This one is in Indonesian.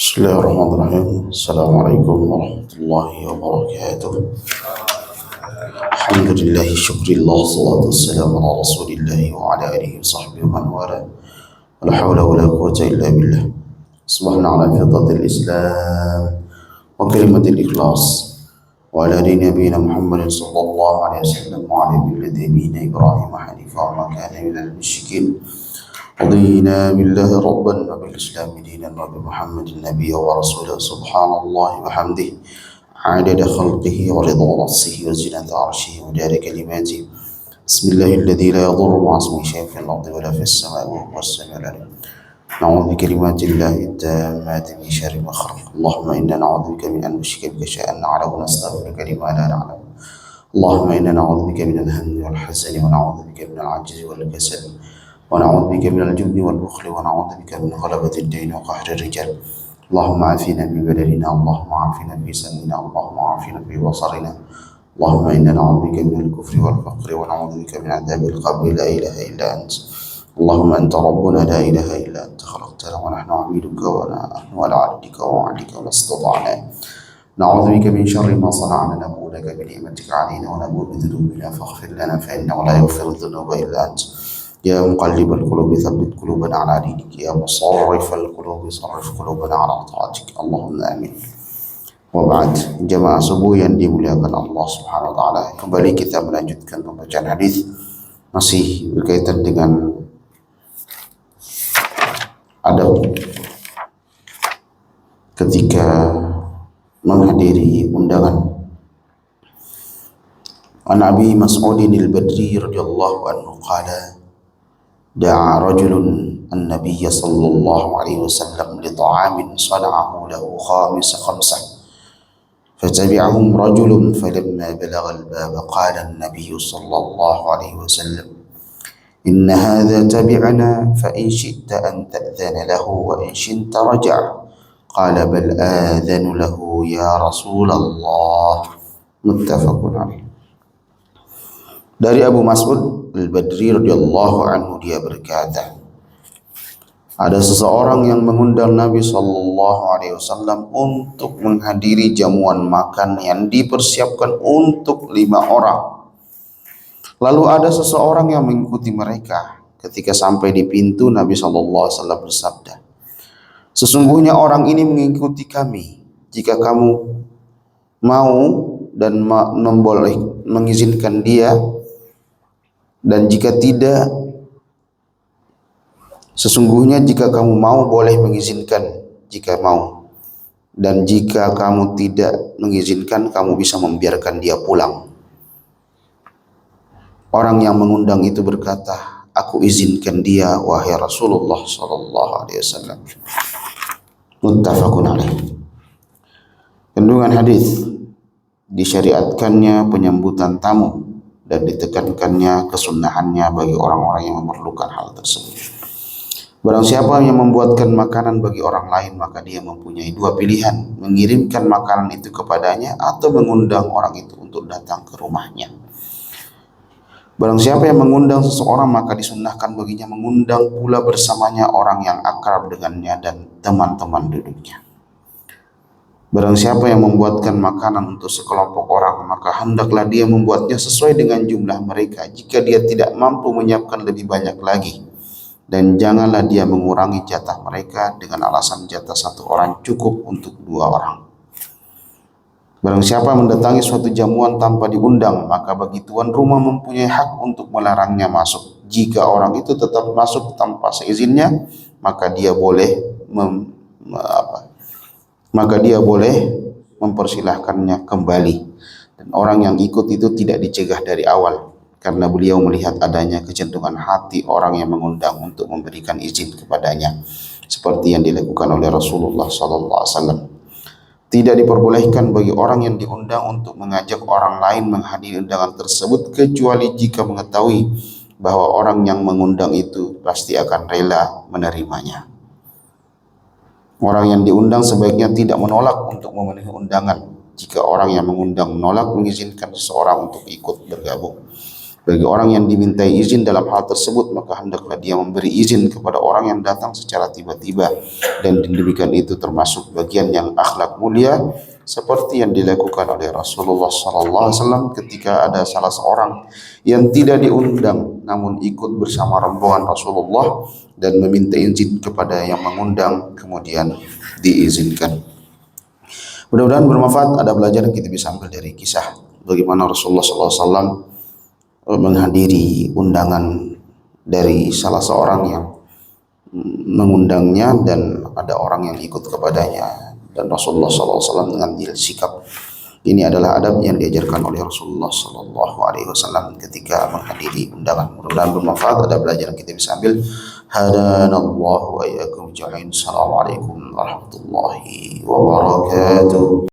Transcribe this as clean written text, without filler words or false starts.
بسم الله الرحمن الرحيم. السلام عليكم ورحمة الله وبركاته. الحمد لله، شكر الله، الصلاة والسلام على رسول الله وعلى آله وصحبه ومن والاه. ولا حول ولا قوة إلا بالله. أصبحنا على فطرة الإسلام وكلمة الإخلاص وعلى دين نبينا محمد صلى الله عليه وسلم وعلى ملة دين إبراهيم حنيفا وما كان من المشركين. رضينا بالله ربا وبالإسلام دينا وبمحمد النبي ورسوله. سبحان الله وحمده عدد خلقه ورضا نفسه وزنة عرشه ومداد كلماته. بسم الله الذي لا يضر مع اسمه شيء في الأرض ولا في السماء وهو السميع العليم. نعوذ بكلمات الله التامات من شر ما خلق. اللهم إنا نعوذ بك من أن نشرك بك شيئا نعلم ونستغفرك لما لا نعلم. اللهم إنا نعوذ بك من الهم والحزن ونعوذ بك من العجز والكسل ونعوذ بك من الجبن والبخل ونعوذ بك من غلبة الدين وقهر الرجال. اللهم عافنا في بدننا، اللهم عافنا في سمعنا، اللهم عافنا في بصرنا. اللهم إنا نعوذ بك من الكفر والفقر ونعوذ بك من عذاب القبر. لا إله إلا أنت. اللهم أنت ربنا لا إله إلا أنت، خلقتنا ونحن عبيدك ونحن على عهدك ووعدك وما استطعنا. نعوذ بك من شر ما صنعنا، نبوء لك بنعمتك علينا ونبوء بذنوبنا فاغفر لنا فإنه لا يغفر الذنوب إلا أنت. يا مقلب القلوب ثبت قلوبنا على دينك، يا مصرف القلوب صرف قلوبنا على طاعتك. اللهم آمين. Wab'ad, jamaah subuh yang dimuliakan Allah Subhanahu wa taala. Kembali kita melanjutkan pembacaan hadis masih berkaitan dengan adab ketika menghadiri undangan. An Abi Mas'udin al-Badri radhiyallahu anhu qala da'a rajulun an-nabiy sallallahu alaihi wasallam li ta'amin sana'ahu lahu khamsah فتبعهم رجل فلما بلغ الباب قال النبي صلى الله عليه وسلم إن هذا تبعنا فإن شئت أن تأذن له وإن شئت رجع. قال بل آذن له يا رسول الله. Muttafaqun alaih. Dari Abu Mas'ud al-Badri radhiyallahu anhu, dia berkata, ada seseorang yang mengundang Nabi sallallahu alaihi wasallam untuk menghadiri jamuan makan yang dipersiapkan untuk 5 orang. Lalu ada seseorang yang mengikuti mereka. Ketika sampai di pintu, Nabi sallallahu alaihi wasallam bersabda, sesungguhnya orang ini mengikuti kami. Jika kamu mau dan memboleh mengizinkan dia, dan jika tidak, sesungguhnya jika kamu mau boleh mengizinkan jika mau, dan jika kamu tidak mengizinkan kamu bisa membiarkan dia pulang. Orang yang mengundang itu berkata, aku izinkan dia wahai Rasulullah sallallahu alaihi wasallam. Muttafaqun alaih. Kandungan hadis, disyariatkannya penyambutan tamu dan ditekankannya kesunahannya bagi orang-orang yang memerlukan hal tersebut. Barang siapa yang membuatkan makanan bagi orang lain, maka dia mempunyai 2 pilihan, mengirimkan makanan itu kepadanya atau mengundang orang itu untuk datang ke rumahnya. Barang siapa yang mengundang seseorang, maka disunnahkan baginya mengundang pula bersamanya orang yang akrab dengannya dan teman-teman duduknya. Barang siapa yang membuatkan makanan untuk sekelompok orang, maka hendaklah dia membuatnya sesuai dengan jumlah mereka jika dia tidak mampu menyiapkan lebih banyak lagi. Dan janganlah dia mengurangi jatah mereka dengan alasan jatah 1 orang cukup untuk 2 orang. Barang siapa mendatangi suatu jamuan tanpa diundang, maka bagi tuan rumah mempunyai hak untuk melarangnya masuk. Jika orang itu tetap masuk tanpa seizinnya, maka dia boleh mempersilahkannya kembali. Dan orang yang ikut itu tidak dicegah dari awal, karena beliau melihat adanya kecenderungan hati orang yang mengundang untuk memberikan izin kepadanya, seperti yang dilakukan oleh Rasulullah SAW. Tidak diperbolehkan bagi orang yang diundang untuk mengajak orang lain menghadiri undangan tersebut, kecuali jika mengetahui bahwa orang yang mengundang itu pasti akan rela menerimanya. Orang yang diundang sebaiknya tidak menolak untuk memenuhi undangan. Jika orang yang mengundang menolak mengizinkan seseorang untuk ikut bergabung, Bagi orang yang dimintai izin dalam hal tersebut, maka hendaklah dia memberi izin kepada orang yang datang secara tiba-tiba, dan demikian itu termasuk bagian yang akhlak mulia, seperti yang dilakukan oleh Rasulullah SAW ketika ada salah seorang yang tidak diundang namun ikut bersama rombongan Rasulullah dan meminta izin kepada yang mengundang, kemudian diizinkan. Mudah-mudahan bermanfaat. Ada pelajaran kita bisa ambil dari kisah bagaimana Rasulullah SAW menghadiri undangan dari salah seorang yang mengundangnya, dan ada orang yang ikut kepadanya, dan Rasulullah SAW mengambil sikap. Ini adalah adab yang diajarkan oleh Rasulullah SAW ketika menghadiri undangan. Mudah-mudahan bermanfaat. Ada pelajaran kita bisa ambil. Hadanallahu wa iyyakum jami'an. Assalamualaikum warahmatullahi wabarakatuh.